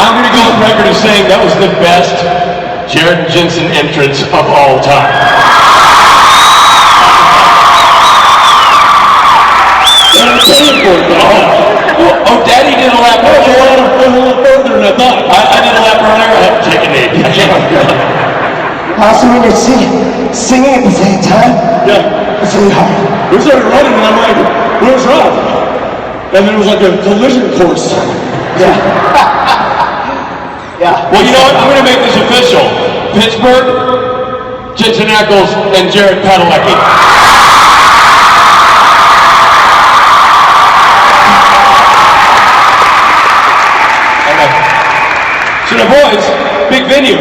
I'm going to go on record as saying that was the best Jared and Jensen entrance of all time. I'm paying for it, though. Oh, Daddy did a lap earlier. A little further than I thought. I did a lap earlier. I had to take a knee. Also, when you're singing at the same time, Yeah. it's really hard. We started running, and I'm like, where's Rob? And then it was like a collision course. Yeah. Yeah. Well, you know what? I'm going to make this official. Pittsburgh, Jensen Ackles, and Jared Padalecki. So the boys, big venue.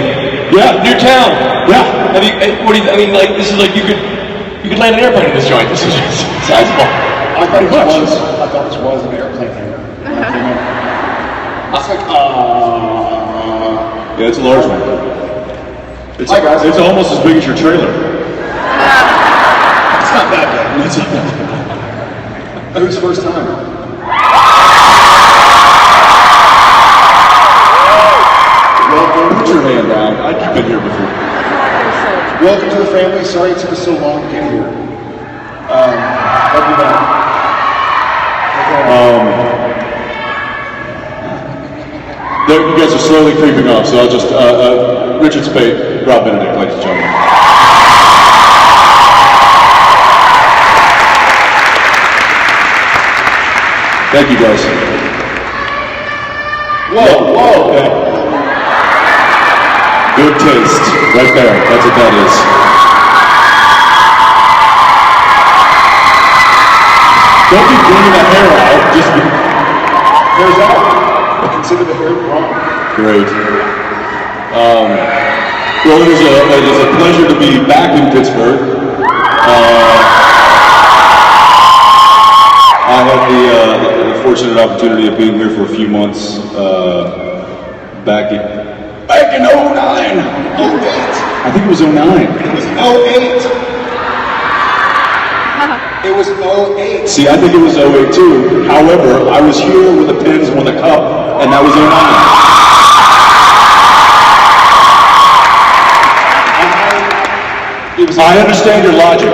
Yeah. New town. Yeah. Have you, what do you, I mean, like, this is like you could land an airplane in this joint. This is sizable. I thought this was an airplane hangar. It's like, Yeah, it's a large one. Hi, guys. It's almost as big as your trailer. It's not that bad. It's not that bad. Who's first time? Well, put your hand down. I've been here before. Welcome to the family. Sorry it took us so long to get here. Love you back. You guys are slowly creeping off, so I'll just, Richard Spade, Rob Benedict, ladies and gentlemen. Thank you, guys. Whoa. Okay. Good taste, right there. That's what that is. Don't be bringing that hair out. Just be... Hair's out. I consider the hair wrong. Great. Well, it is a pleasure to be back in Pittsburgh. I had the fortunate opportunity of being here for a few months back in 09. 08. I think it was 09. It was 08. It was 08. See, I think it was 08 too. However, I was here with the Pens won the cup, and that was 09. I understand your logic.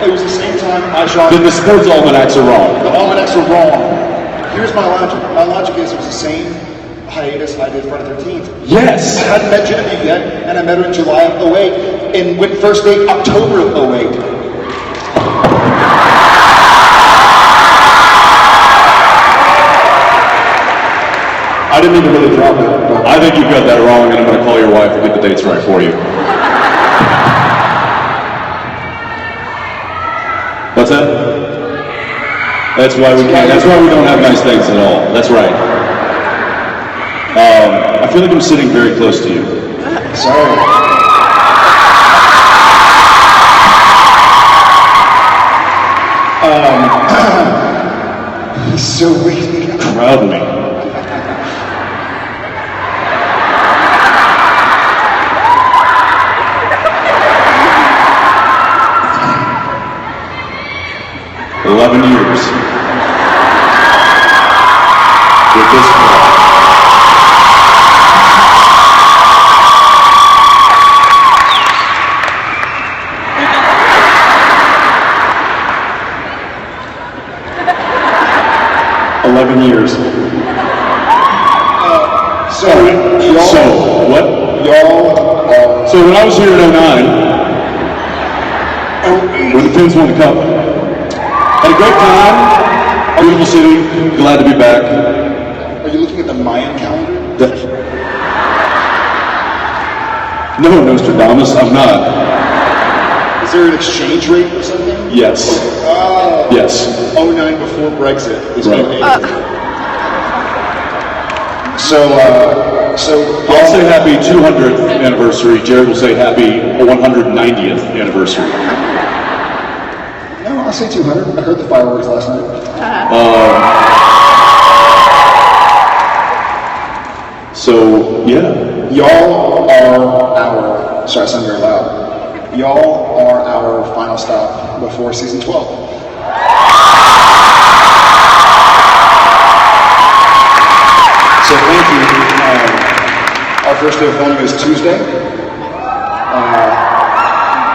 It was the same time I shot. Then the sports almanacs are wrong. The almanacs are wrong. Here's my logic. My logic is it was the same hiatus I did Friday the 13th. Yes. I hadn't met Genevieve yet, and I met her in July of 08, and went first date October of 08. I didn't mean to really drop it, but I think you've got that wrong, and I'm going to call your wife and get the dates right for you. What's that? That's why we can't. That's why we don't have nice things at all. That's right. I feel like I'm sitting very close to you. Sorry. He's so weak. Proud of me. $11 years with this club. Years. So what? Y'all are. So when I was here in 09, when the Pens won the cup, had a great time. Beautiful city. Glad to be back. Are you looking at the Mayan calendar? No, Nostradamus, I'm not. Is there an exchange rate or something? Yes. Yes. 09 before Brexit is Right. 08. So I'll say happy 200th anniversary. Jared will say happy 190th anniversary. No, I'll say 200. I heard the fireworks last night. So yeah. Y'all are our. Sorry, I sound very loud. Y'all are our final stop before season 12. So thank you. first day of filming is Tuesday.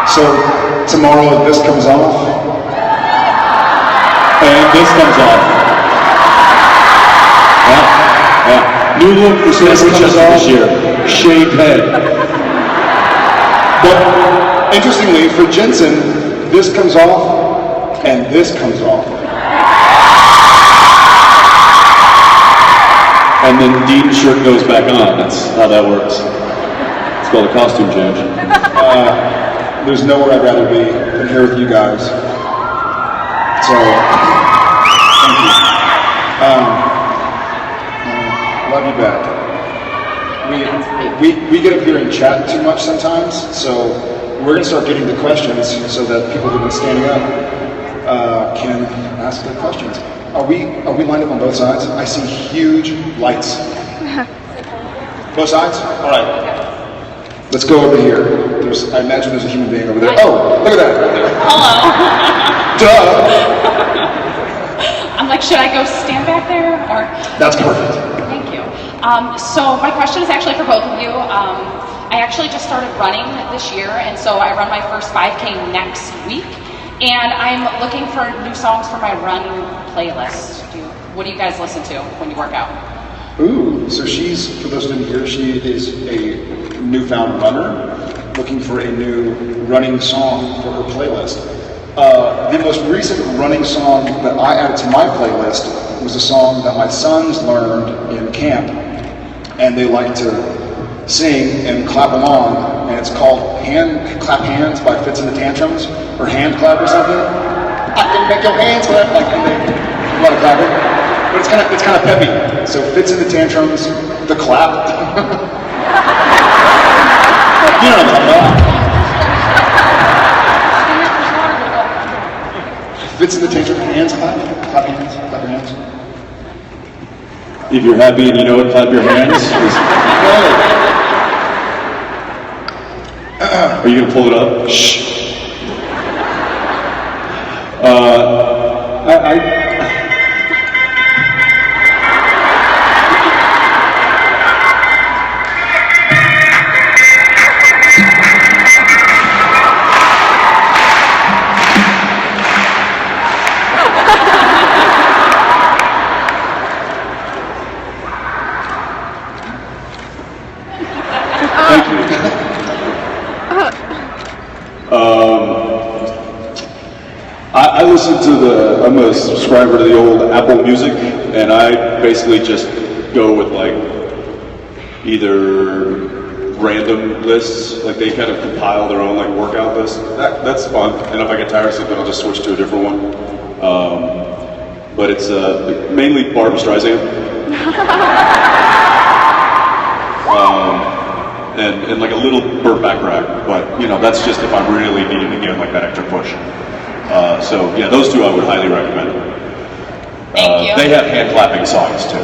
So tomorrow this comes off. And this comes off. Yeah. New look for San Francisco this year. Shaved head. But interestingly, for Jensen, this comes off and this comes off. And then Dean's shirt goes back on. That's how that works. It's called a costume change. There's nowhere I'd rather be than here with you guys. So, thank you. Love you back. We get up here and chat too much sometimes, so we're going to start getting the questions so that people who've been standing up can ask their questions. Are we lined up on both sides? I see huge lights. Both sides? All right. Let's go over here. I imagine there's a human being over there. Oh, look at that right there. Hello. Duh. I'm like, should I go stand back there? Or That's perfect. Thank you. So my question is actually for both of you. I actually just started running this year, and so I run my first 5K next week. And I'm looking for new songs for my run playlist. What do you guys listen to when you work out? Ooh, so she's, for those who didn't hear, she is a newfound runner looking for a new running song for her playlist. The most recent running song that I added to my playlist was a song that my sons learned in camp, and they like to sing and clap along, and it's called Clap Hands by Fits in the Tantrums, or Hand Clap or something. I can make your hands clap, like, and they a lot of clapping. But it's kind of peppy. So Fits in the Tantrums, the clap. You know what I'm talking about. Fits in the Tantrums, hands clap, clap hands, clap your hands. If you're happy and you know it, clap your hands. Are you gonna pull it up? Shh. I listen to I'm a subscriber to the old Apple Music, and I basically just go with like either random lists, like they kind of compile their own like workout list. That's fun, and if I get tired of something, I'll just switch to a different one. But it's mainly Barbra Streisand. And like a little Burt Bacharach, but you know, that's just if I'm really needing to get like that extra push. So yeah, those two I would highly recommend. Thank you. They have hand clapping songs too.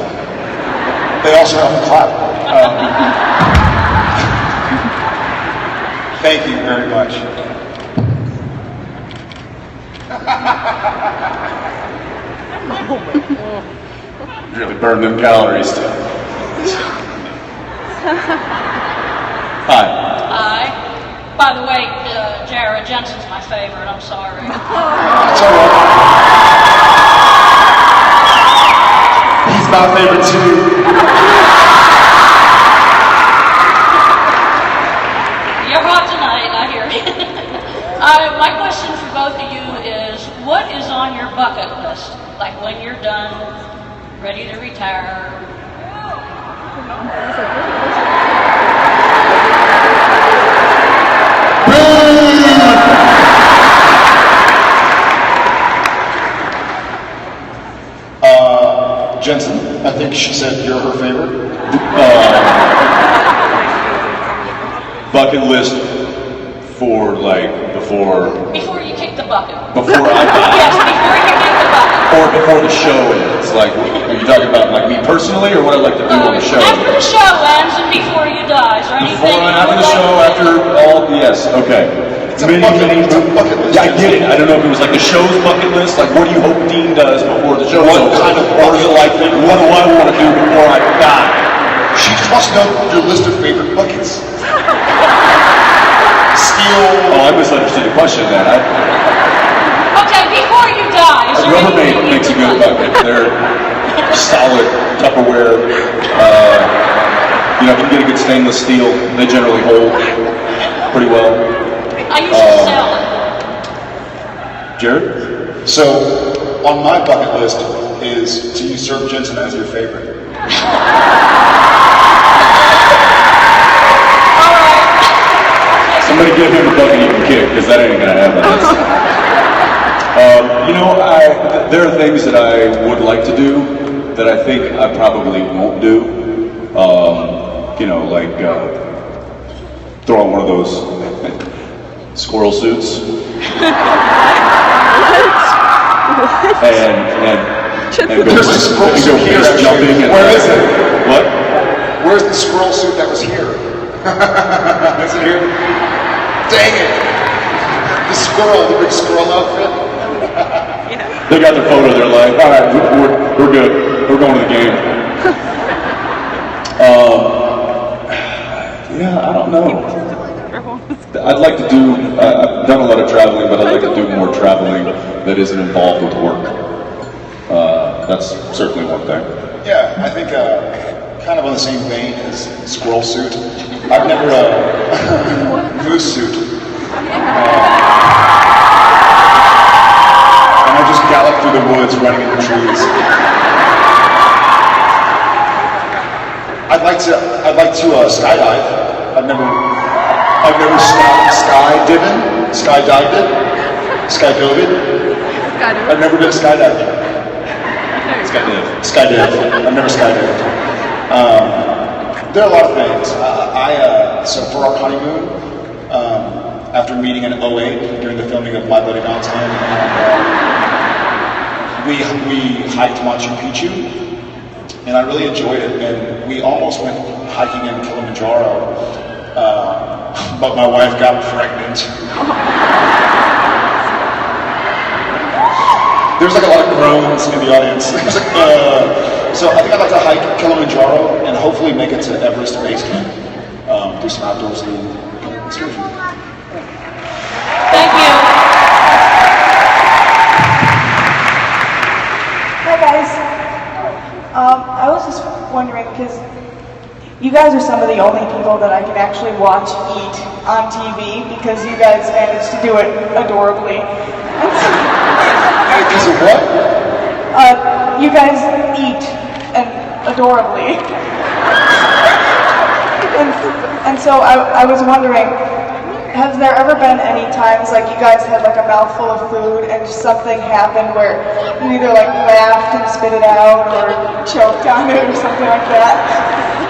They also have a clap. Thank you very much. Really burn them calories too. Hi. Hi. By the way, Jared Jensen's my favorite. I'm sorry. That's all right. He's my favorite too. You're hot tonight, I hear you. My question for both of you is, what is on your bucket list? Like when you're done, ready to retire? Jensen, I think she said you're her favorite. Bucket list for like before Before you kick the bucket. I die, Yes, before you kick the bucket. or before the show ends. Like, are you talking about like me personally, or what I like to do on the show? After the show ends and before you die, is there anything Before and you after would the like show, to after all, yes, okay. It's a bucket list. Yeah, I get it. I don't know if it was like the show's bucket list, like what do you hope Dean does before the show? What kind of, or is it like, what do I want to do before I die? She just wants to know your list of favorite buckets. Steel. Oh, I misunderstood the question then. Okay, before you die, is there Rubbermaid anything makes a you good would bucket. They're solid Tupperware. You know, if you can get a good stainless steel, they generally hold pretty well. I used to sell it. Jared? So, on my bucket list is to usurp Jensen as your favorite. Somebody give him a bucket he can kick, because that ain't gonna happen. You know, there are things that I would like to do that I think I probably won't do. You know, like throw on one of those squirrel suits. and go There's a squirrel suit here. base jumping. And, where is it? What? Where's the squirrel suit that was here? Is it here? Dang it! The squirrel, the big squirrel outfit. They got their photo. They're like, all right, we're good. We're going to the game. Yeah, I don't know. I'd like to do. I've done a lot of traveling, but I'd like to do more traveling that isn't involved with work. That's certainly one thing. Yeah, I think kind of on the same vein as squirrel suit. I've never moose suit. And I just gallop through the woods, running in the trees. I'd like to skydive. I've never skydived it. I've never been a skydiver. Skydive. I've never skydived. There are a lot of things. So for our honeymoon, after meeting in 2008 during the filming of My Bloody Valentine, we hiked Machu Picchu, and I really enjoyed it. And we almost went hiking in Kilimanjaro, but my wife got pregnant. There's like a lot of groans in the audience. There's like, so I think I'd like to hike Kilimanjaro and hopefully make it to Everest Base Camp. Do some outdoorsy excursion. Thank you. Hi guys. I was just wondering, because you guys are some of the only people that I can actually watch eat on TV, because you guys managed to do it adorably. Because of what? You guys eat adorably. And so I was wondering, has there ever been any times like you guys had like a mouthful of food and just something happened where you either like laughed and spit it out or choked on it or something like that?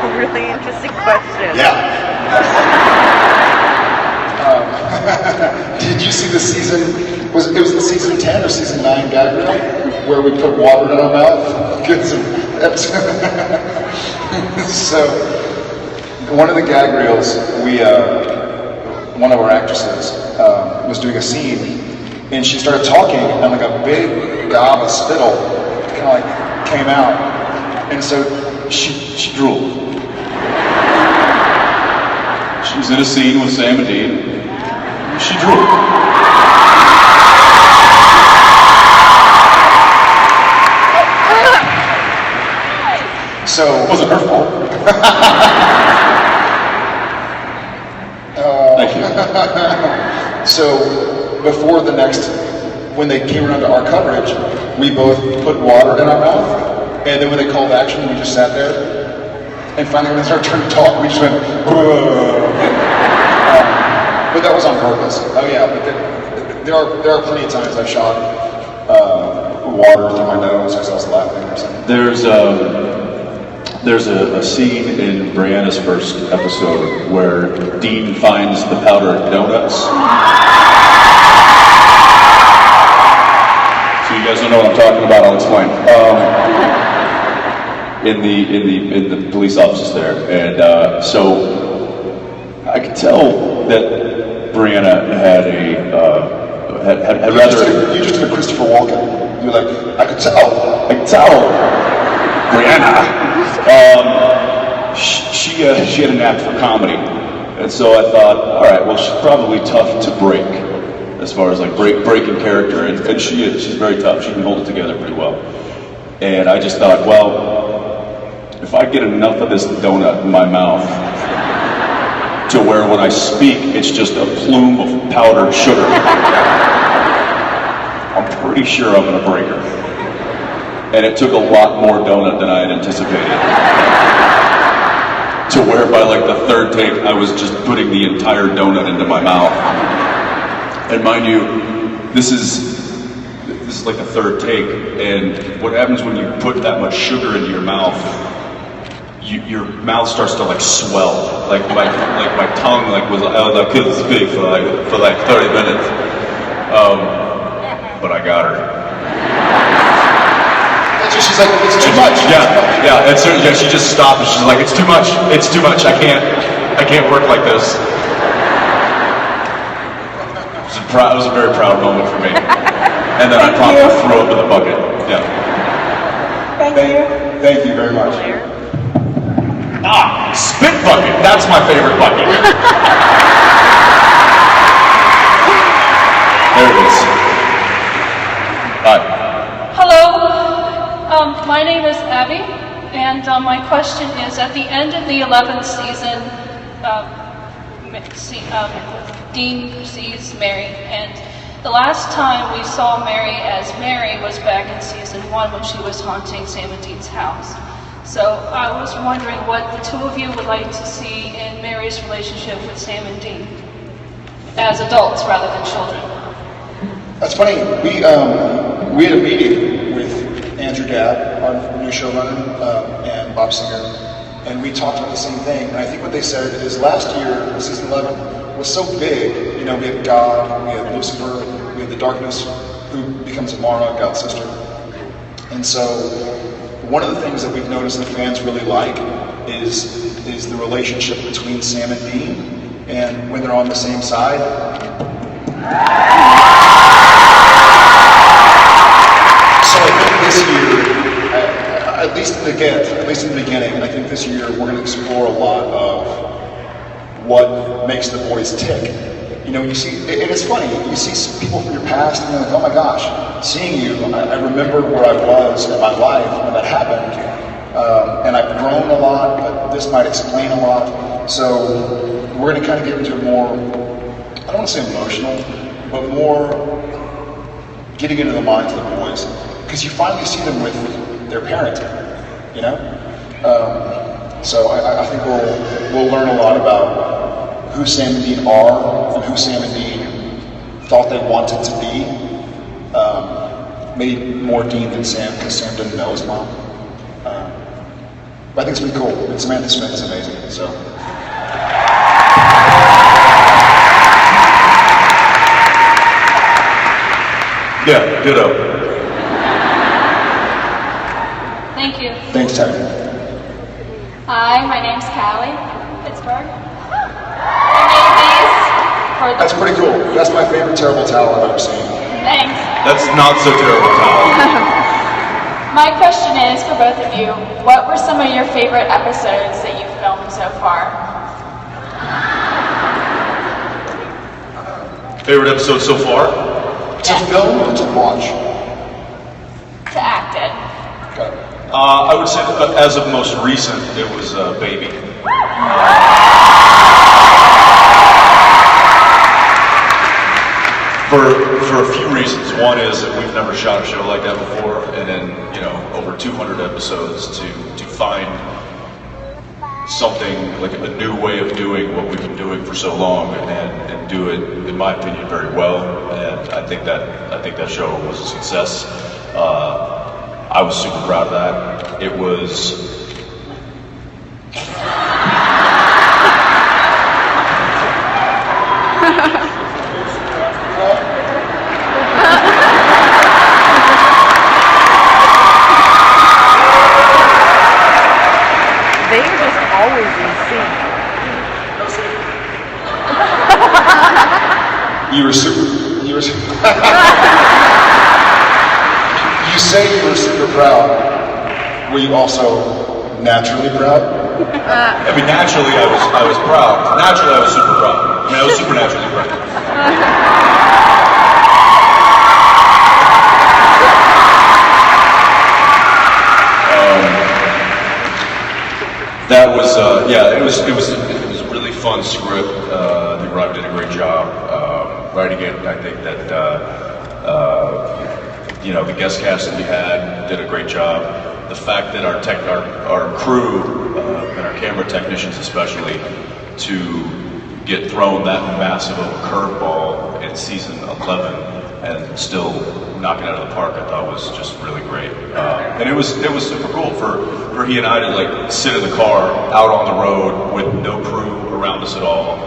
A really interesting question. Yeah. Did you see the season? It was the season 10 or season 9 gag reel where we put water in our mouth? So one of the gag reels, one of our actresses was doing a scene, and she started talking, and like a big gob of spittle kind of like came out, and so she drooled. She was in a scene with Sam and Dean. She drooled. So It wasn't her fault. Thank you. So before when they came around to our coverage, we both put water in our mouth, and then when they called action, we just sat there. And finally, when they started trying to talk, we just went, but that was on purpose. Oh yeah, but there are plenty of times I've shot water through my nose because I was laughing or something. There's a scene in Brianna's first episode where Dean finds the powdered donuts. So you guys don't know what I'm talking about, I'll explain. In the police office there, and so I could tell that Brianna had rather. You just did a Christopher Walken. You're like, I could tell. Brianna. She she had a knack for comedy. And so I thought, all right, well, she's probably tough to break as far as like breaking character. And she is. She's very tough. She can hold it together pretty well. And I just thought, well, if I get enough of this donut in my mouth to where when I speak, it's just a plume of powdered sugar, I'm pretty sure I'm going to break her. And it took a lot more donut than I had anticipated. To where by like the third take, I was just putting the entire donut into my mouth. And mind you, this is like the third take, and what happens when you put that much sugar into your mouth, your mouth starts to like swell. Like my tongue was I couldn't speak for like 30 minutes. But I got her. She's like, it's too much. Yeah. And so she just stopped and she's like, it's too much. I can't work like this. It was a very proud moment for me. And then I promptly threw up in the bucket. Yeah. Thank you very much. Spit bucket. That's my favorite bucket. There it is. Hi. Hello, my name is Abby, and my question is, at the end of the 11th season, Dean sees Mary, and the last time we saw Mary as Mary was back in season 1 when she was haunting Sam and Dean's house. So I was wondering what the two of you would like to see in Mary's relationship with Sam and Dean, as adults rather than children. That's funny. We had a meeting with Andrew Dabb, our new showrunner, and Bob Singer, and we talked about the same thing. And I think what they said is last year, season 11, was so big. You know, we had God, we had Lucifer, we had the darkness, who becomes Amara, God's sister. And so one of the things that we've noticed that fans really like is the relationship between Sam and Dean, and when they're on the same side. So I think this year, at least in the beginning, I think this year we're going to explore a lot of what makes the boys tick. You know, you see, and it's funny, you see some people from your past and you're like, oh my gosh, seeing you, I remember where I was in my life when that happened, and I've grown a lot, but this might explain a lot. So we're going to kind of get into a more, I don't want to say emotional, but more getting into the minds of the boys, because you finally see them with their parent, you know? So I think we'll learn a lot about who Sam and Dean are and who Sam and Dean thought they wanted to be. Maybe more Dean than Sam, because Sam didn't know his mom. But I think it's pretty cool. And Samantha Smith is amazing, so. Yeah, ditto. Thank you. Thanks, Terry. Hi, my name's Callie, Pittsburgh. I made these for the... That's pretty cool. That's my favorite terrible towel I've ever seen. Thanks. That's not so terrible, Tom. My question is for both of you, what were some of your favorite episodes that you've filmed so far? Favorite episode so far? To film or to watch? To act in. Okay. I would say as of most recent, it was Baby. For a few reasons. One is that we've never shot a show like that before, and then, you know, over 200 episodes to find something like a new way of doing what we've been doing for so long and do it, in my opinion, very well. And I think that show was a success. I was super proud of that. It was They're just always in sync. You say you were super proud. Were you also naturally proud? I mean, naturally, I was proud. Naturally, I was super proud. I mean, I was supernaturally proud. That was, yeah, it was a really fun script. I think Rob did a great job writing it. I think that, you know, the guest cast that we had did a great job. The fact that our crew and our camera technicians especially, to get thrown that massive of a curveball in season 11 and still knock it out of the park, I thought was just really great. And it was super cool for he and I to like sit in the car out on the road with no crew around us at all.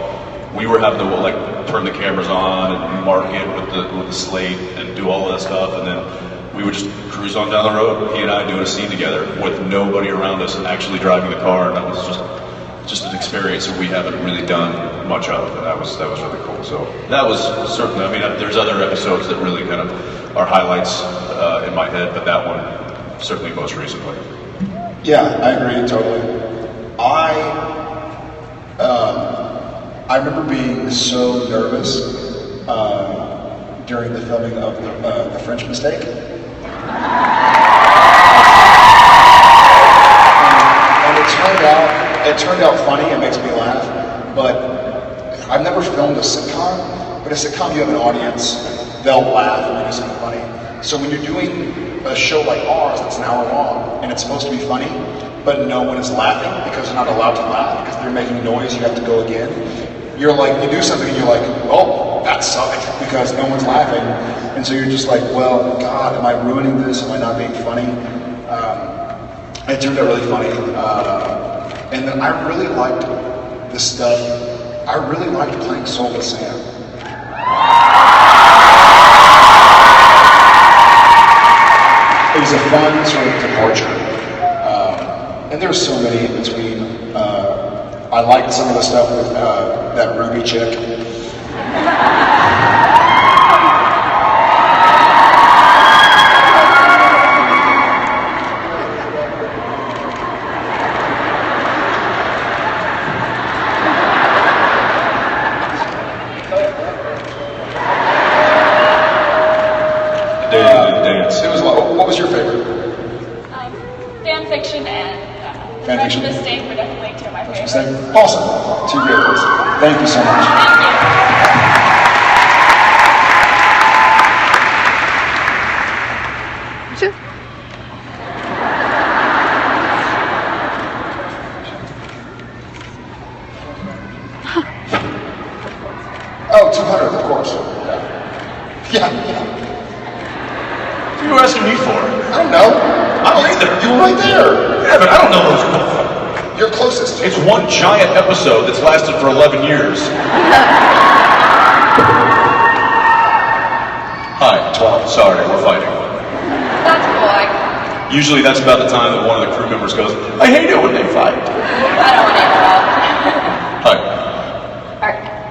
We were having to like turn the cameras on and mark it with the slate and do all of that stuff, and then we would just cruise on down the road, he and I doing a scene together with nobody around us and actually driving the car, and that was just an experience that we haven't really done much of, and that was really cool. So that was certainly, I mean, there's other episodes that really kind of are highlights in my head, but that one certainly most recently. Yeah, I agree totally. I remember being so nervous during the filming of the French Mistake. And it turned out funny. It makes me laugh. But I've never filmed a sitcom. But a sitcom, you have an audience. They'll laugh when you do something funny. So when you're doing a show like ours that's an hour long and it's supposed to be funny, but no one is laughing because they're not allowed to laugh because they're making noise, you have to go again. You're like, you do something and you're like, oh, that sucked because no one's laughing. And so you're just like, well, God, am I ruining this? Am I not being funny? It turned out really funny. And then I really liked the stuff. I really liked playing Soulless Sam. It was a fun sort of departure. And there's so many in between. I liked some of the stuff with that Ruby chick. What was your favorite? Fan fiction and French Mistake were definitely two of my favorites. Awesome. Two great ones. Thank you so much. Thank you. Oh, 200, of course. Yeah. What are you asking me for? I don't know. I don't either. You were right there. Yeah, but I don't know those. You're closest. It's one giant episode that's lasted for 11 years. Hi, 12. Sorry, we're fighting. That's cool. Usually that's about the time that one of the crew members goes, I hate it when they fight. I don't want to interrupt. Hi.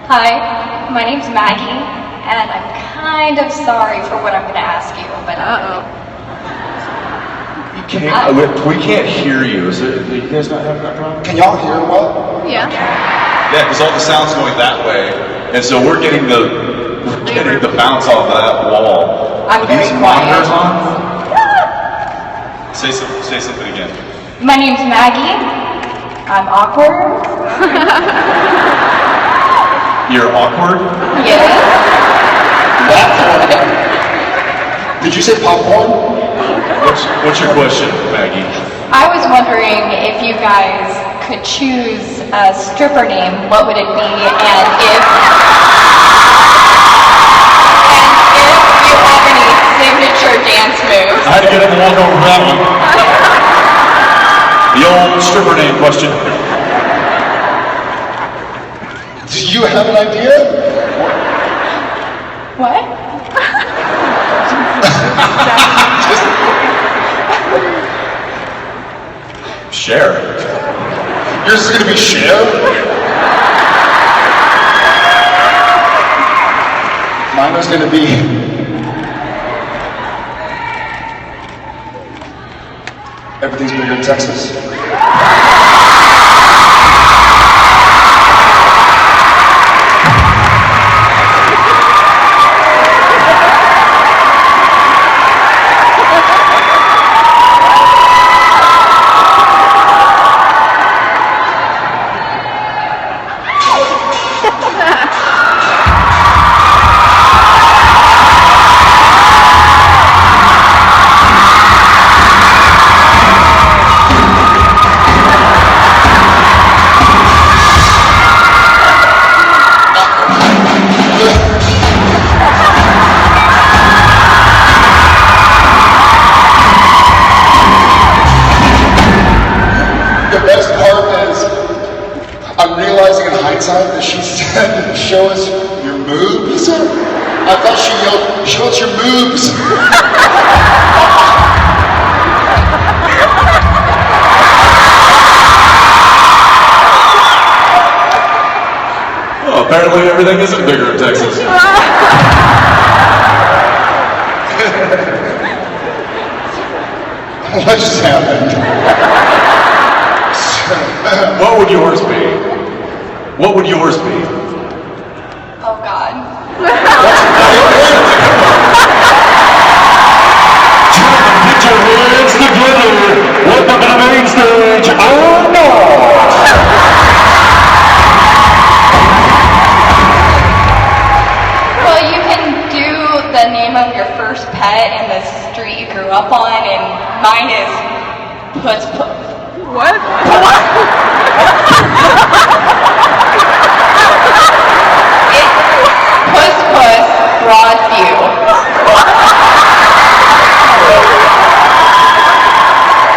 Hi, my name's Maggie, and I'm kind of sorry for what I'm going to ask you, but We can't hear you. Is it? You guys not having that problem? Can y'all hear well? yeah. Yeah, because all the sound's going that way, and so we're getting the bounce off of that wall. I'm Are very these quiet. monitors on? Say something again. My name's Maggie. I'm awkward. You're awkward? Yes. Did you say popcorn? What's your question, Maggie? I was wondering if you guys could choose a stripper name, what would it be, and if you have any signature dance moves. I had to get up and walk over that one. The old stripper name question. Do you have an idea? What? Cher. Yours is going to be Cher? Mine was going to be... Everything's bigger in Texas. I'm realizing in hindsight that she said, show us your moves. I thought she yelled, show us your moves. Oh, apparently everything isn't bigger in Texas. What just happened? What would yours be? What would yours be? Oh God. Put your hands together. Welcome to the main stage. Oh no! Well, you can do the name of your first pet and the street you grew up on, and mine is Puts. What? It's Puss Broadview.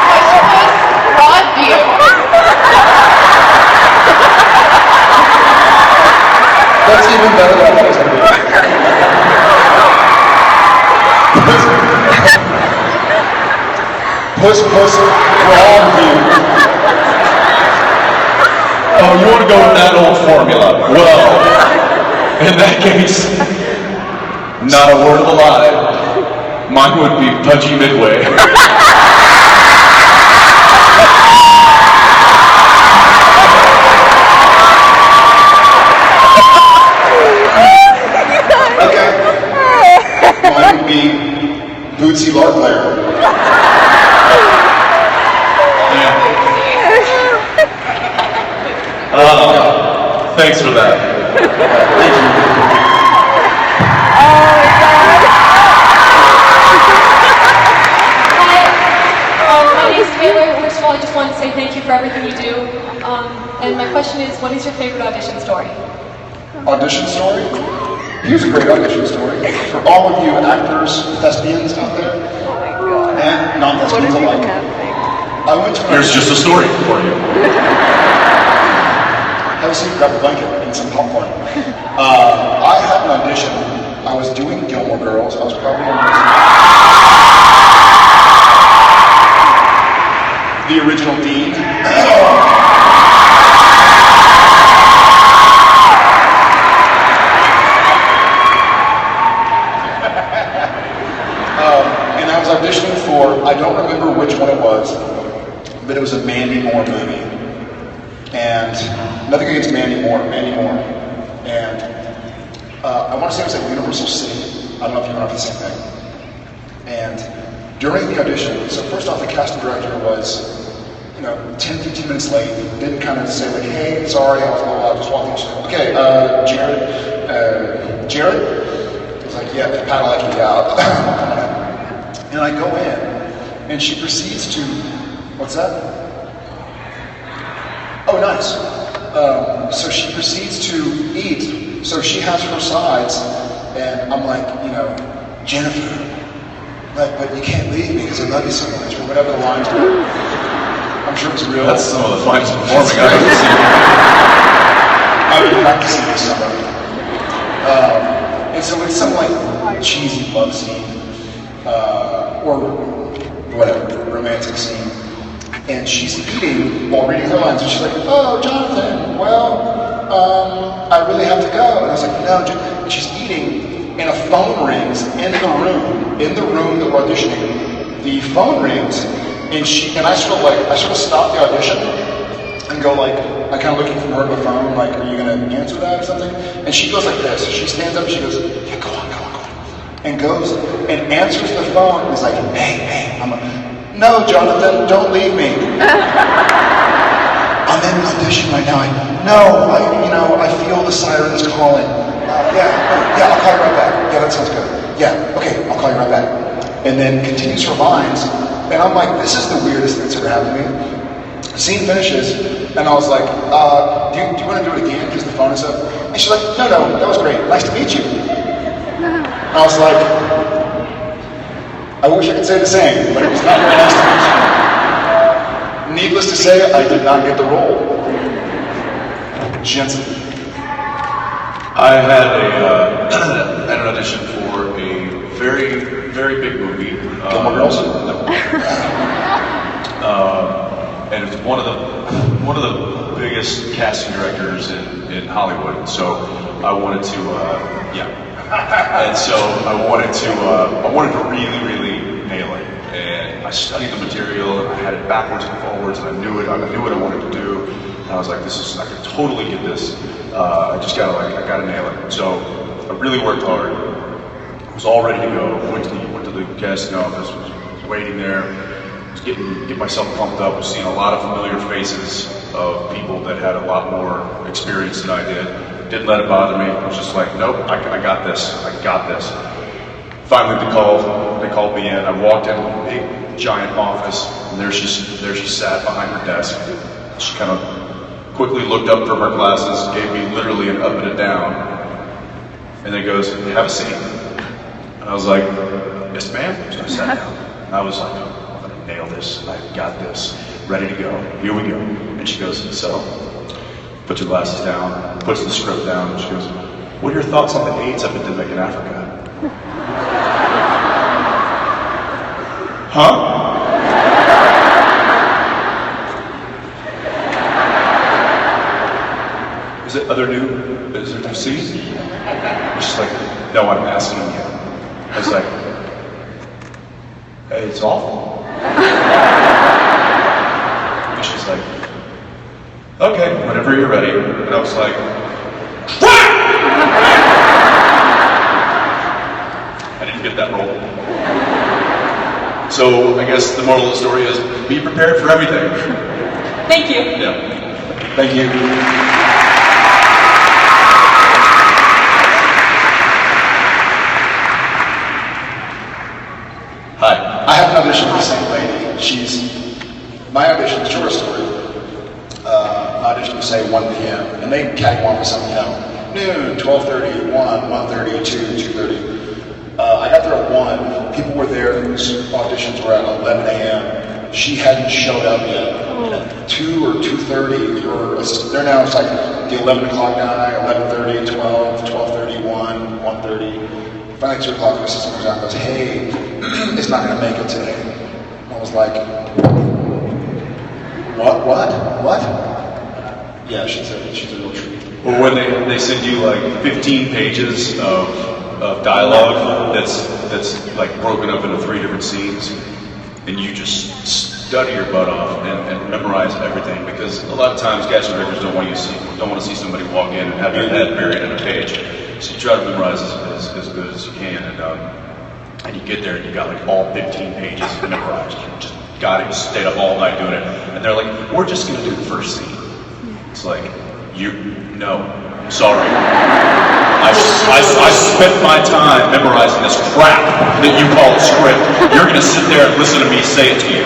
Puss Broadview. That's even better than I thought it was going to be. Puss Broadview. Oh, you want to go with that old formula? Well, in that case, not a word of a lie. Mine would be Pudgy Midway. Okay. Mine would be Bootsy Lark Player. Thanks for that. Thank you. Hi, my name is Taylor. First of all, I just wanted to say thank you for everything you do. And my question is, what is your favorite audition story? Audition story? Here's a great audition story. For all of you actors, thespians out there, and non-thespians alike. I went to Here's just a story for you. Have a seat, grab a blanket, and some popcorn. I had an audition. I was doing Gilmore Girls. I was probably on the original Dean. And I was auditioning for, I don't remember which one it was, but it was a Mandy Moore movie. And nothing against Mandy Moore. And I want to say it was at Universal City. I don't know if you remember the same thing. And during the audition, so first off, the casting director was, 10, 15 minutes late. Didn't kind of say like, hey, sorry, I was a little loud. Just walked in. She said, okay, Jared? It was like, yeah, Padalecki, yeah. And I go in, and she proceeds to, what's that? Oh, nice. So she proceeds to eat. So she has her sides, and I'm like, Jennifer, but you can't leave me because I love you so much, or whatever the lines were. I'm sure it was real. That's some of the finest performing I've ever seen. I've been practicing this summer. And so it's some like cheesy love scene, or whatever, romantic scene. And she's eating while reading her lines, and she's like, oh, Jonathan, well, I really have to go. And I was like, no, and she's eating, and a phone rings in the room that we're auditioning. The phone rings, and I sort of stop the audition and go like, I kind of looking from her to the phone, like, are you going to answer that or something? And she goes like this. She stands up, and she goes, yeah, go on. And goes and answers the phone, and is like, hey, I'm like, no, Jonathan, don't leave me. I'm in an audition right now. I feel the sirens calling. Yeah, I'll call you right back. Yeah, that sounds good. Yeah, okay, I'll call you right back. And then continues her lines, and I'm like, this is the weirdest thing that's ever happened to me. Scene finishes, and I was like, do you want to do it again because the phone is up? And she's like, no, that was great. Nice to meet you. And I was like, I wish I could say the same, but it was not very nice to meet you. Needless to say, I did not get the role. Jensen. I had an audition for a very, very big movie. Gilmore Girls? And it's one of the biggest casting directors in Hollywood. So I wanted to, And so I wanted to really, really nail it. And I studied the material, and I had it backwards and forwards, and I knew what I wanted to do. And I was like, I can totally get this. I gotta nail it. So I really worked hard. I was all ready to go. Went to the casting office, was waiting there, was getting myself pumped up, was seeing a lot of familiar faces of people that had a lot more experience than I did. Didn't let it bother me. I was just like, nope, I got this. I got this. Finally, they called me in. I walked in a big, giant office, and there she sat behind her desk. She kind of quickly looked up from her glasses, gave me literally an up and a down, and then goes, "Have a seat." And I was like, "Yes, ma'am." So I sat down. And I was like, "I'm gonna nail this. I've got this. Ready to go. Here we go." And she goes, "So," puts her glasses down, puts the script down, and she goes, "What are your thoughts on the AIDS epidemic in Africa?" Huh? Is there new scenes? She's like, "No, I'm asking you." I was like, "Hey, it's awful." And she's like, "Okay, whenever you're ready." And I was like, I didn't get that role. So I guess the moral of the story is be prepared for everything. Thank you. Yeah. Thank you. Hi. I have an audition with the same lady. My audition, short story, audition would say 1 p.m. and they catwalk with something, noon, 12:30, 1, 1:30, 2, 2:30. I got there at 1. People were there whose auditions were at 11 a.m. She hadn't showed up yet. At 2 or 2:30, they're now, it's like the 11 o'clock guy, 11:30, 12, 12:30, 1, 1:30. Finally, 2 o'clock, the assistant comes out and goes, "Hey, it's not going to make it today." I was like, What? Yeah, she's a real treat. Or when they send you like 15 pages of dialogue that's like broken up into 3 different scenes, and you just study your butt off and memorize everything, because a lot of times casting directors don't want to see somebody walk in and have their head buried in a page. So you try to memorize as good as you can, and you get there and you got like all 15 pages memorized. You just got it, you stayed up all night doing it, and they're like, "We're just gonna do the first scene." It's like, no, sorry. I spent my time memorizing this crap that you call a script. You're gonna sit there and listen to me say it to you.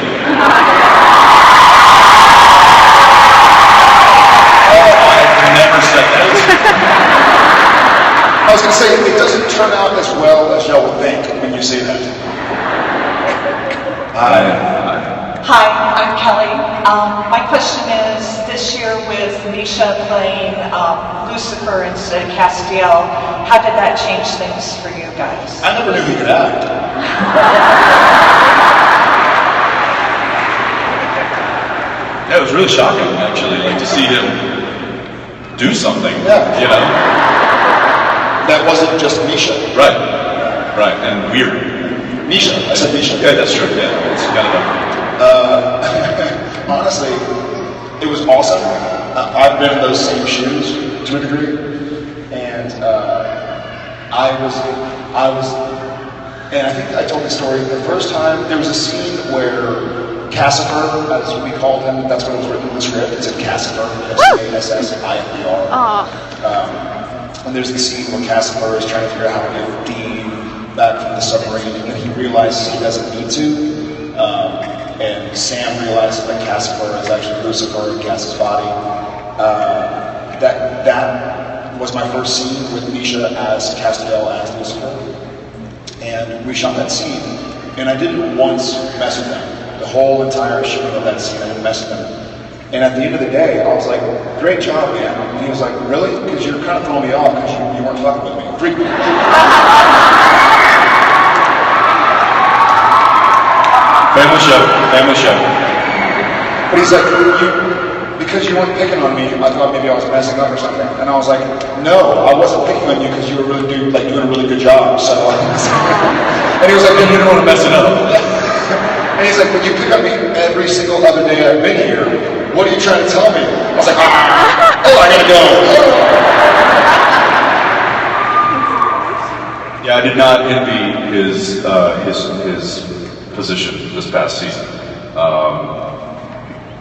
I've never said that. I was going to say, it doesn't turn out as well as y'all would think when you say that. Hi, I'm Kelly. My question is, this year with Misha playing Lucifer instead of Castiel, how did that change things for you guys? I never knew he could act. Yeah, it was really shocking, actually, like to see him do something. Yeah. You know. That wasn't just Misha. Right, and weird. Misha, I said Misha. Yeah, that's true, yeah, it's kind of honestly, it was awesome. I've been in those same shoes to a degree, and I was, and I think I told the story the first time. There was a scene where Cassifer, as we called him, that's what was written in the script. It said Cassifer, Cassifir. And there's the scene where Cassifer is trying to figure out how to get Dean back from the submarine, and then he realizes he doesn't need to. And Sam realizes that Cassifer is actually Lucifer in Cass's body. That was my first scene with Misha as Castiel as Lucifer. And we shot that scene, and I didn't once mess with him. The whole entire shooting of that scene, I didn't mess with him. And at the end of the day, I was like, great job, man. And he was like, really? Because you're kind of throwing me off because you weren't talking with me. Freak me. Family show. But he's like, because you weren't picking on me, I thought maybe I was messing up or something. And I was like, no, I wasn't picking on you because you were really doing a really good job. So, and he was like, then you don't want to mess it up. And he's like, but you pick on me every single other day I've been here. What are you trying to tell me? I was like, oh, I gotta go. Yeah, I did not envy his position this past season.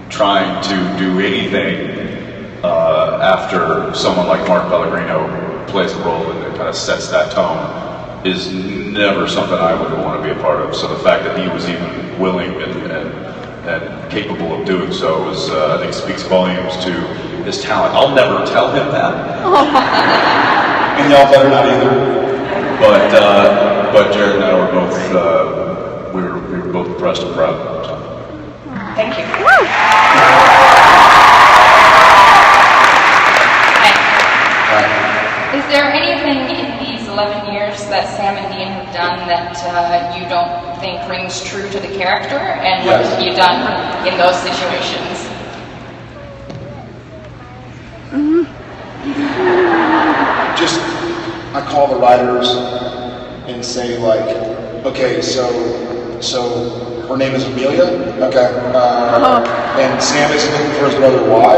Trying to do anything after someone like Mark Pellegrino plays a role and kind of sets that tone is never something I would want to be a part of. So the fact that he was even willing and capable of doing so was, I think, speaks volumes to his talent. I'll never tell him that. And y'all better not either. But Jared and I were both we were both impressed and proud. So. Thank you. Is there anything in these 11 years that Sam and Dean have done that you don't think rings true to the character? And what have you done in those situations? Just, I call the writers and say like, okay, so her name is Amelia? Okay. And Sam is looking for his brother, why?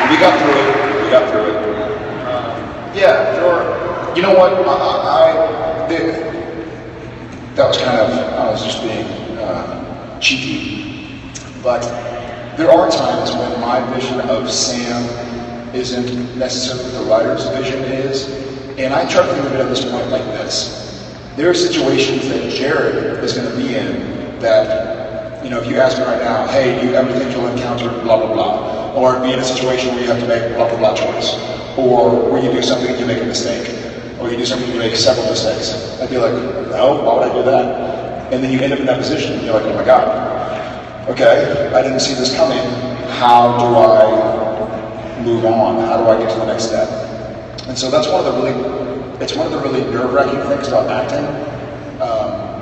We got through it. Yeah, sure. You know what? That was kind of, I was just being cheeky. But there are times when my vision of Sam isn't necessarily what the writer's vision is. And I try to think of it at this point like this. There are situations that Jared is going to be in that, you know, if you ask me right now, hey, do you ever think you'll encounter blah, blah, blah? Or be in a situation where you have to make blah, blah, blah choice. Or where you do something and you make a mistake. Or you do something and you make several mistakes. I'd be like, no, why would I do that? And then you end up in that position and you're like, oh my God. Okay, I didn't see this coming. How do I move on? How do I get to the next step? And so that's one of the really nerve-wracking things about acting.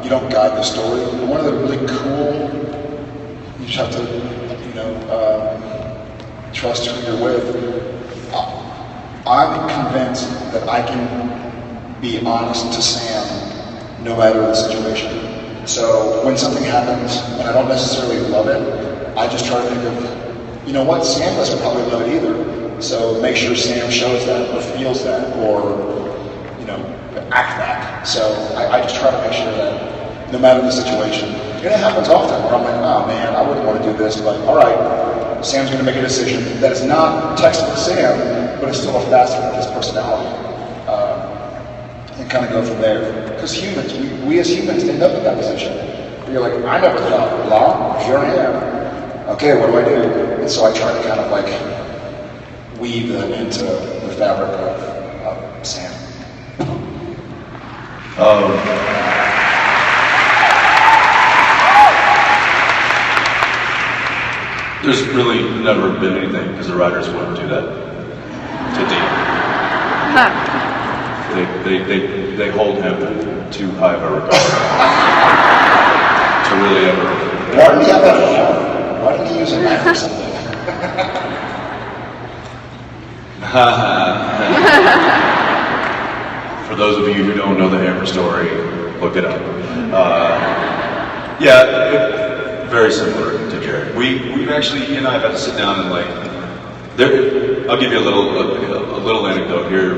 You don't guide the story. But one of the really cool, you just have to, trust who you're with. I'm convinced that I can be honest to Sam no matter the situation. So when something happens and I don't necessarily love it, I just try to think of, you know what, Sam doesn't probably love it either. So make sure Sam shows that or feels that or, act that. So I just try to make sure that no matter the situation, and it happens often where I'm like, oh man, I wouldn't want to do this, but all right, Sam's going to make a decision that is not textbook Sam, but it's still a facet of his personality. And kind of go from there. Because humans, we as humans end up in that position. You're like, I never thought, well, here I am. Okay, what do I do? And so I try to kind of like weave them into the fabric of Sam. There's really never been anything, because the writers wouldn't do that to Dean. They hold him in too high of a regard to really ever. Why did he have that hammer? Why didn't he use a knife or something? For those of you who don't know the hammer story, look it up. Very similar to Jared. We've actually, he and I have had to sit down and I'll give you a little anecdote here.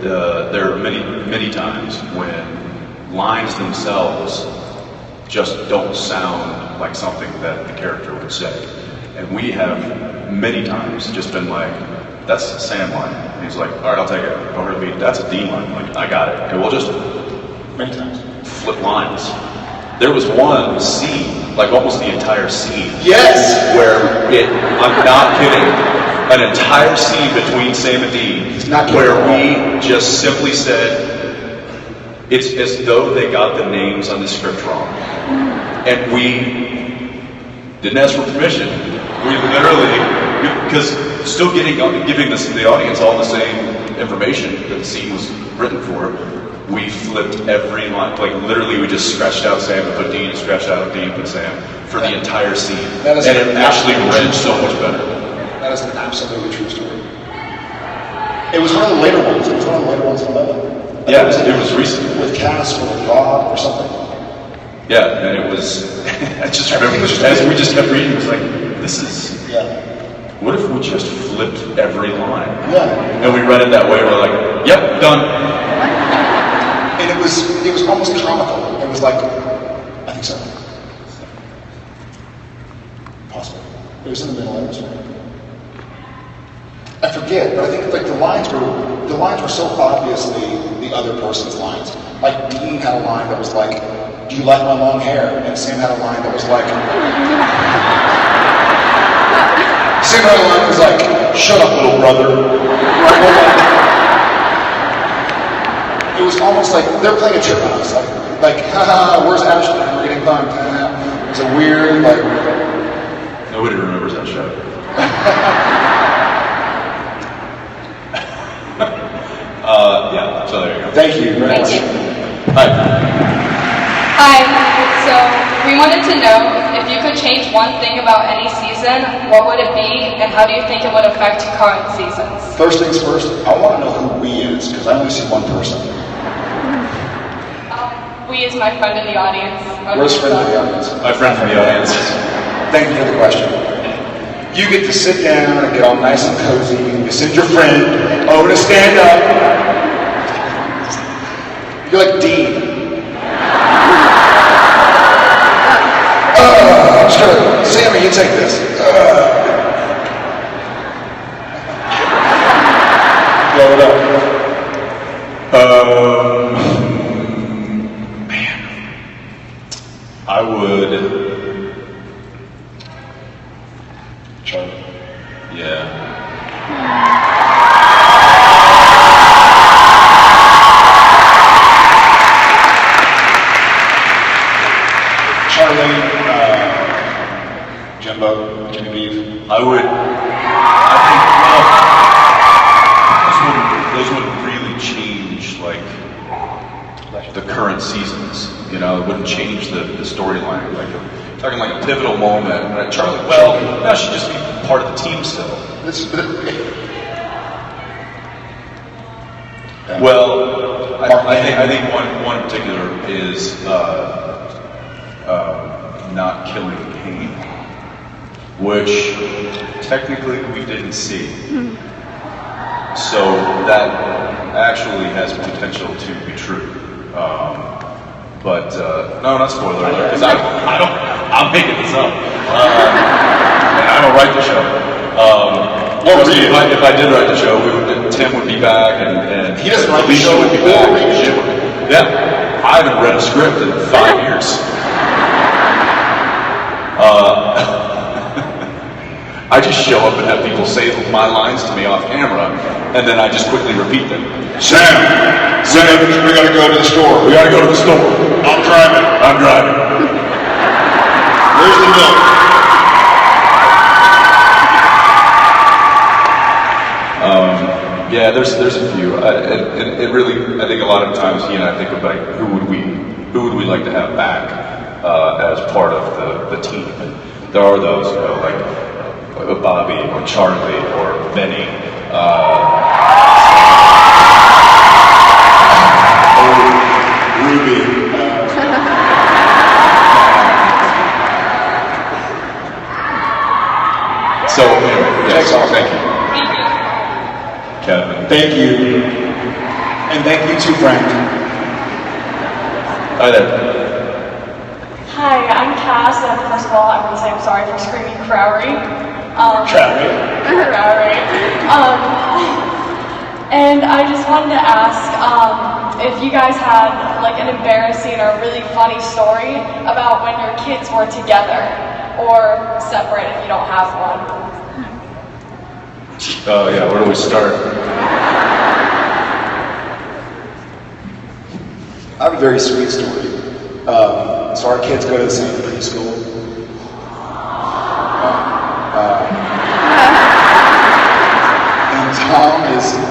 There are many times when lines themselves just don't sound like something that the character would say. And we have many times just been like, that's a Sam line. And he's like, all right, I'll take it. Over the beat, that's a Dean line. I'm like, I got it. Okay, we'll just many times flip lines. There was one scene, like almost the entire scene. Yes! Where I'm not kidding, an entire scene between Sam and Dean where we just simply said, It's as though they got the names on the script wrong. And we didn't ask for permission. We literally, because still giving the audience all the same information that the scene was written for, we flipped every line. Like literally we just scratched out Sam and put Dean, and scratched out Dean and put Sam for the entire scene. And it actually read so much better. That is an absolutely true story. It was one of the later ones. It was one of the later ones in 11. Yeah, it was recent. With Cass or with Rob or something. Yeah, and it was, I just remember, as we just kept reading, it was like, this is, what if we just flipped every line? Yeah. And we read it that way, we're like, yep, done. And it was almost comical. It was like, I think so. Possible. It was in the middle episode. I forget, but I think like the lines were so obviously the other person's lines. Like Dean had a line that was like, "Do you like my long hair?" And Sam had a line that was like, Sam had a line that was like, "Shut up, little brother." It was almost like they're playing a chipmunks. Like, haha, where's Ashley? We're getting bumped. It was a weird like. Nobody remembers that show. Yeah, so there you go. Thank you very much. Hi. Hi. So we wanted to know if you could change one thing about any season, what would it be, and how do you think it would affect current seasons? First things first, I want to know who we is, because I only see one person. We is my friend in the audience. Where's friend in the audience? My friend from the audience. Thank you for the question. You get to sit down and get all nice and cozy, and you send your friend over to stand up. You're like Dean. Sure, Sammy, you take this. Blow it up. Man. I would... Charlie. Yeah. Charlie, Jimbo, Jimmy Beef. I think, well, those wouldn't really change, like, the current seasons, you know, it wouldn't change the storyline, like, talking like a pivotal moment, right? Charlie, well, that should just be part of the team still. Well, I think one particular is, not killing Kane, which technically we didn't see. So that actually has potential to be true. But no, not spoiler alert, because I'm making this up. And I don't write the show. If I did write the show, Tim would be back, and he doesn't write the Alicia show would be back. Yeah, I haven't read a script in 5 years. I just show up and have people say my lines to me off camera, and then I just quickly repeat them. Sam, we gotta go to the store. We gotta go to the store. I'm driving. Where's the milk? Yeah, there's a few. It really, I think a lot of times he and I think of like who would we like to have back as part of the team. And there are those, you know, like Bobby or Charlie or Benny. Ruby. So anyway, yes, thank you. Kevin. Thank you. And thank you too, Frank. Hi there. Hi, I'm Cass, and first of all, I want to say I'm sorry for screaming Crowry. Crowry. And I just wanted to ask if you guys had like an embarrassing or really funny story about when your kids were together or separate if you don't have one. Oh yeah, where do we start? I have a very sweet story. So our kids go to the same preschool. And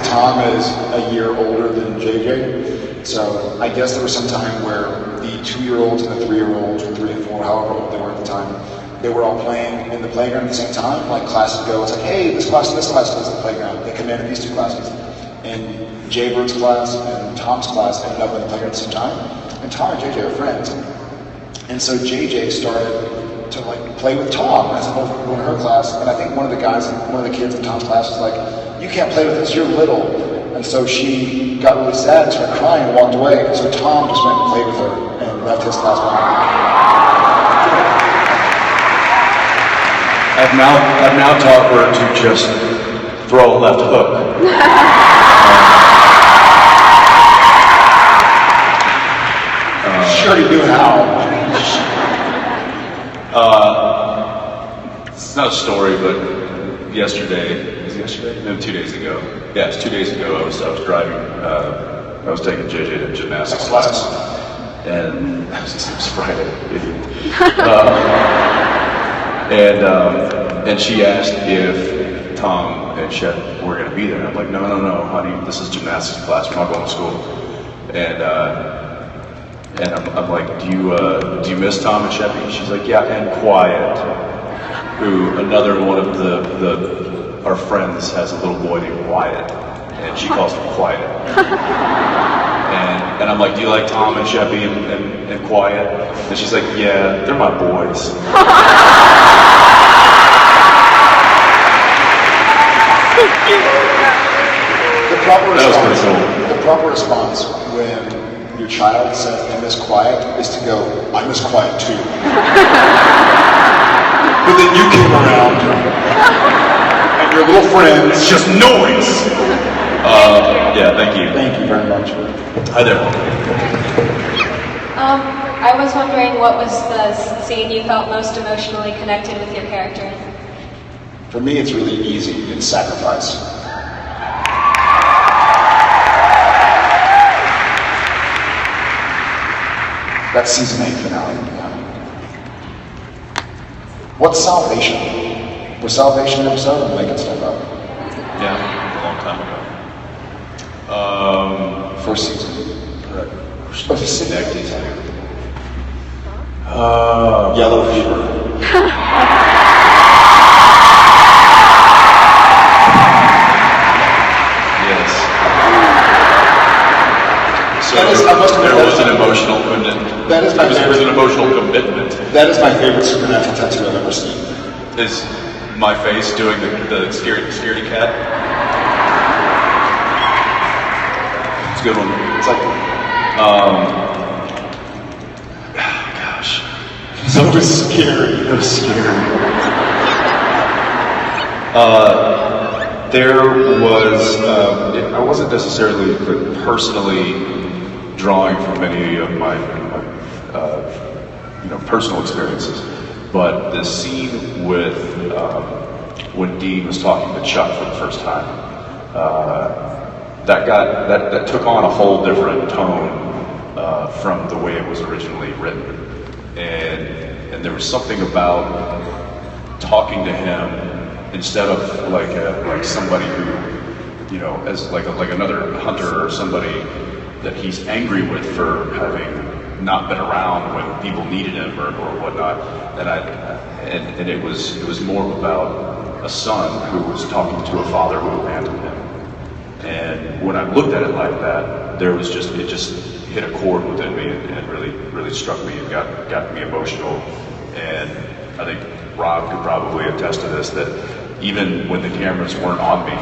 Tom is a year older than JJ. So I guess there was some time where the 2-year-olds and the 3-year-olds, or 3 and 4, however old they were at the time, they were all playing in the playground at the same time. Like classes go, it's like, hey, this class goes to the playground. They come in at these 2 classes. And Jay Bird's class and Tom's class ended up in the playground at the same time. And Tom and JJ are friends. And so JJ started to like play with Tom as opposed to going to her class. And I think one of the kids in Tom's class was like, you can't play with us, you're little. And so she got really sad and started crying and walked away. And so Tom just went and played with her and left his class behind. I've now taught her to just throw a left hook. Sure you do how. It's not a story, but yesterday, was it yesterday? No, 2 days ago. Yeah, it was 2 days ago. I was driving, I was taking JJ to gymnastics class. And it was Friday, idiot. And she asked if Tom and Shep were going to be there. I'm like, no, honey, this is gymnastics class. We're not going to school. And I'm like, do you miss Tom and Shep? She's like, yeah, and Quiet, who another one of our friends has a little boy named Wyatt, and she calls him Quiet. And I'm like, do you like Tom and Sheppy and Quiet? And she's like, yeah, they're my boys. The proper response when your child says I miss Quiet is to go, I miss Quiet too. But then you came around and your little friends just noise. Yeah, thank you. Thank you very much. Hi there. I was wondering what was the scene you felt most emotionally connected with your character in? For me, it's really easy. It's Sacrifice. That's season 8 finale. What's Salvation? Was Salvation an episode? I'm making stuff up. Yeah, a long time ago. First season. Correct. Was it connected to? Yellow Fever. Yes. So there was an emotional commitment. That is my favorite. There was an emotional commitment. That is my favorite supernatural tattoo I've ever seen. Is my face doing the scaredy cat? It's a good one. It's like, gosh. It was scary. It was scary. There was, I wasn't necessarily personally drawing from any of my personal experiences, but the scene with when Dean was talking to Chuck for the first time, that took on a whole different tone from the way it was originally written, and there was something about talking to him instead of like somebody who, as like another hunter or somebody that he's angry with for having not been around when people needed him or whatnot. And it was more about a son who was talking to a father who abandoned him. And when I looked at it like that, it just hit a chord within me and really struck me and got me emotional. And I think Rob could probably attest to this, that even when the cameras weren't on me,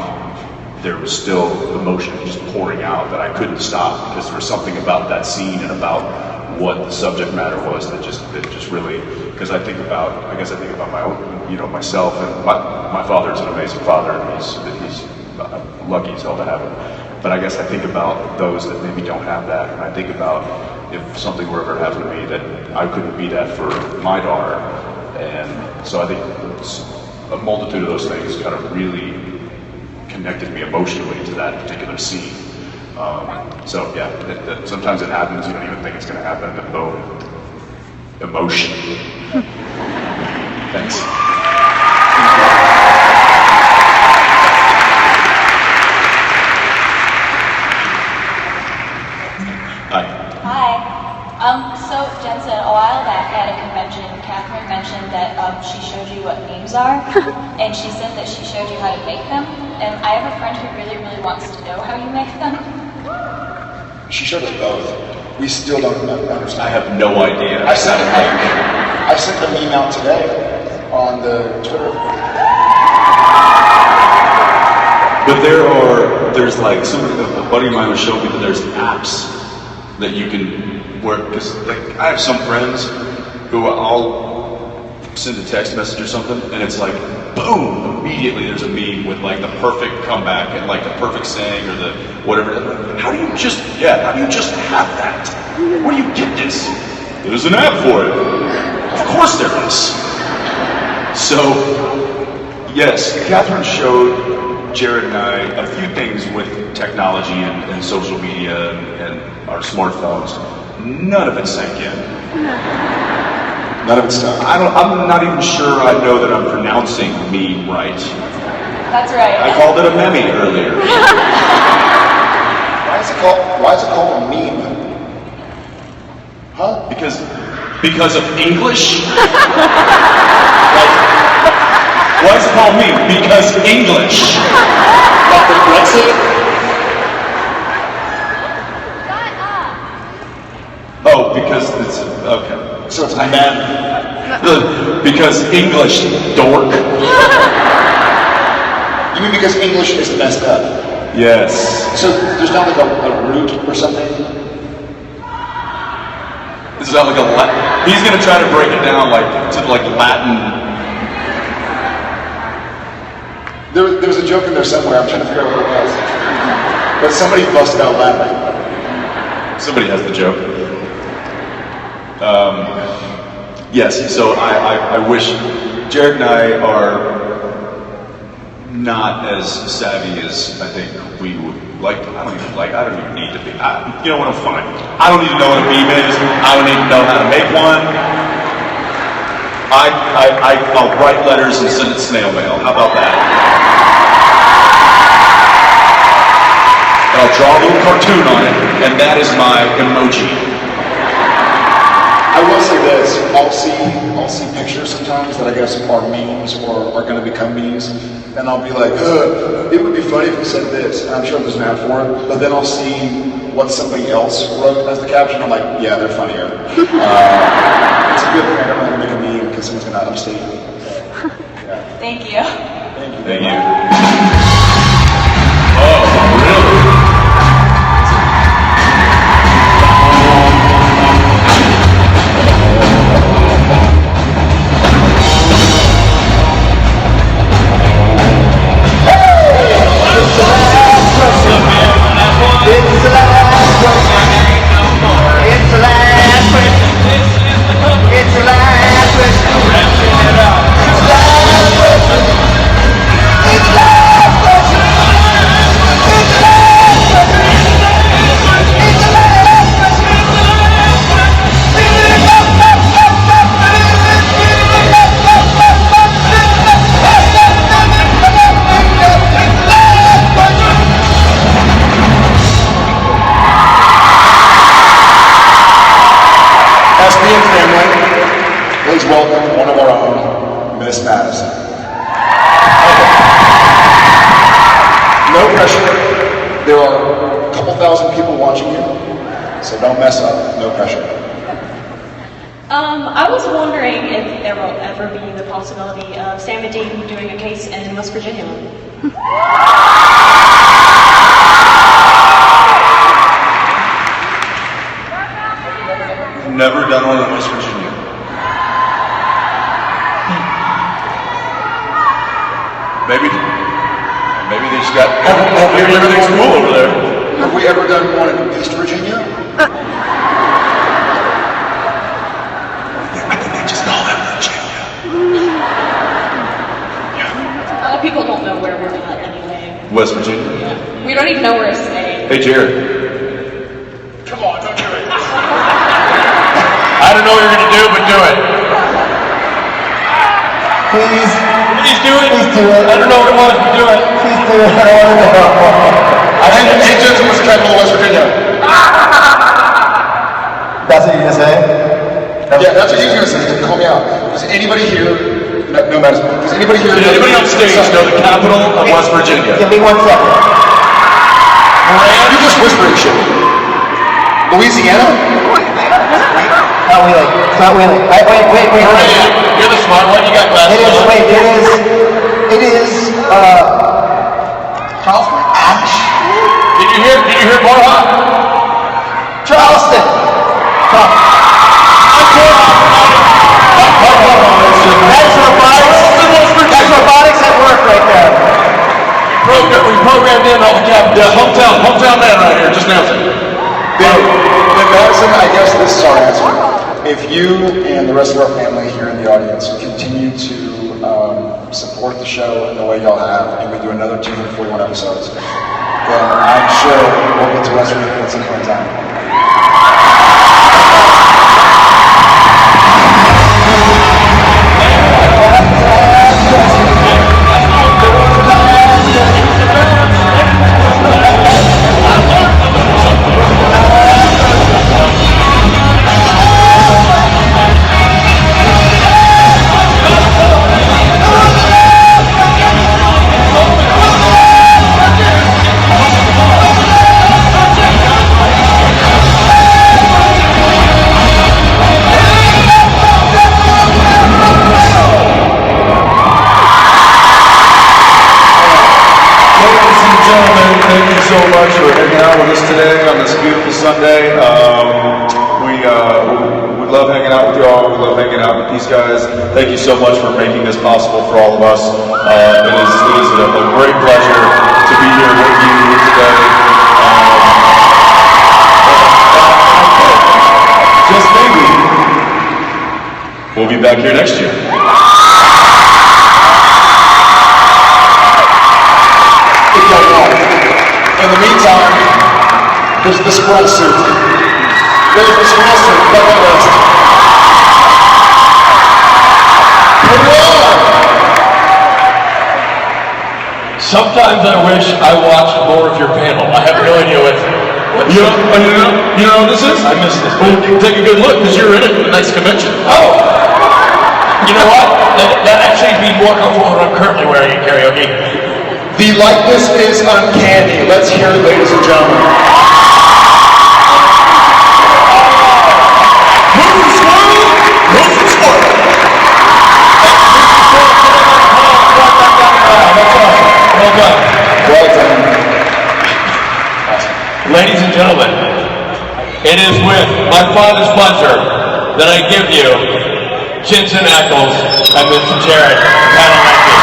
there was still emotion just pouring out that I couldn't stop, because there was something about that scene and about what the subject matter was that just really, because I think about my own, myself, and my father's an amazing father, and he's lucky as hell to have him. But I guess I think about those that maybe don't have that, and I think about if something were ever to happen to me, that I couldn't be that for my daughter. And so I think a multitude of those things kind of really connected me emotionally to that particular scene. So yeah, sometimes it happens. You don't even think it's going to happen. But boom, emotion. Thanks. Hi. So Jensen, a while back at a convention, Catherine mentioned that she showed you what memes are, and she said that she showed you how to make them. And I have a friend who really, really wants to know how you make them. She showed us both. We still don't understand. I have no idea. I sent a meme out today on the Twitter. But there's like a buddy of mine was showing me that there's apps that you can work, because like I have some friends who I'll send a text message or something, and it's like boom, immediately there's a meme with like the perfect comeback and like the perfect saying or the whatever. How do you just have that? Where do you get this? There's an app for it. Of course there is. So yes, Catherine showed Jared and I a few things with technology and social media and our smartphones. None of it sank in. None of it stuck. I'm not even sure I know that I'm pronouncing meme right. That's right. I called it a meme earlier. Why is it called a meme? Huh? Because of English? Why is it called meme? Because English. Like the Brexit? Oh, because it's okay. So it's mem. Because English, dork. You mean because English is messed up? Yes. So there's not like a root or something? It's not like a Latin. He's gonna try to break it down like to like Latin. There was a joke in there somewhere. I'm trying to figure out what it was. But somebody busted out laughing. Somebody has the joke. Yes, so I wish Jared and I are not as savvy as I think we would like. I don't even need to be. You know what? I'm fine. I don't need to know what a meme is. I don't need to know how to make one. I'll write letters and send it snail mail. How about that? I'll draw a little cartoon on it, and that is my emoji. I will say this, I'll see pictures sometimes that I guess are memes or are going to become memes, and I'll be like, it would be funny if we said this, and I'm sure there's an app for it, but then I'll see what somebody else wrote as the caption, I'm like, yeah, they're funnier. It's a good thing I don't know how to make a meme because someone's going to upstate me. Yeah. Thank you. Thank you. Oh, really? Please welcome one of our own, Miss Madison. No pressure. There are a couple thousand people watching you, so don't mess up. No pressure. I was wondering if there will ever be the possibility of Sam and Dean doing a case in West Virginia. Never done one in West Virginia. Maybe they just got. Maybe everything's cool over there. Have we ever done one in East Virginia? I think they just call that Virginia. People don't know where we're at anyway. West Virginia? Yeah. We don't even know where it's staying. Hey, Jared. Come on, don't do it. I don't know what you're gonna do, but do it. Please. Please do it. Please do it. I don't know what it was, but do it. Please do it. I don't want to know. I think Jensen was the capital of West Virginia. That's what you're gonna say? Yeah, that's what he's gonna say. Call me out. Does anybody here? No matter. Does anybody here? Did anybody on stage know the capital of West Virginia? Give me 1 second. You just whispering shit. Louisiana? Not Wheeling. It's not Wheeling. Wait. You're the smart one. You got glasses It is, on. wait, it is, Charleston? Did you hear Borja? Charleston! That's robotics at work right there. We programmed in all the capitals. Hometown man right here, just announce it. Madison, I guess this is our answer. If you and the rest of our family here in the audience continue to support the show in the way y'all have, and we do another 241 episodes, then I'm sure we'll get to West Virginia at some point in time. Thank you so much for hanging out with us today on this beautiful Sunday. We love hanging out with you all. We love hanging out with these guys. Thank you so much for making this possible for all of us. It is a great pleasure to be here with you today. Just maybe, we'll be back here next year. In the meantime, there's the squirrel suit. There's the squirrel suit. Bucket list. Put it on! Sometimes I wish I watched more of your panel. I have no idea what You know what this is? I missed this. Well, take a good look, because you're in it for the next convention. Oh! You know what? That actually be more comfortable than I'm currently wearing at karaoke. The likeness is uncanny. Let's hear it, ladies and gentlemen. Move the squirrel! Move the squirrel! Well done. Well done. Ladies and gentlemen, it is with my father's pleasure that I give you Jensen Ackles and Mr. Jared Padalecki.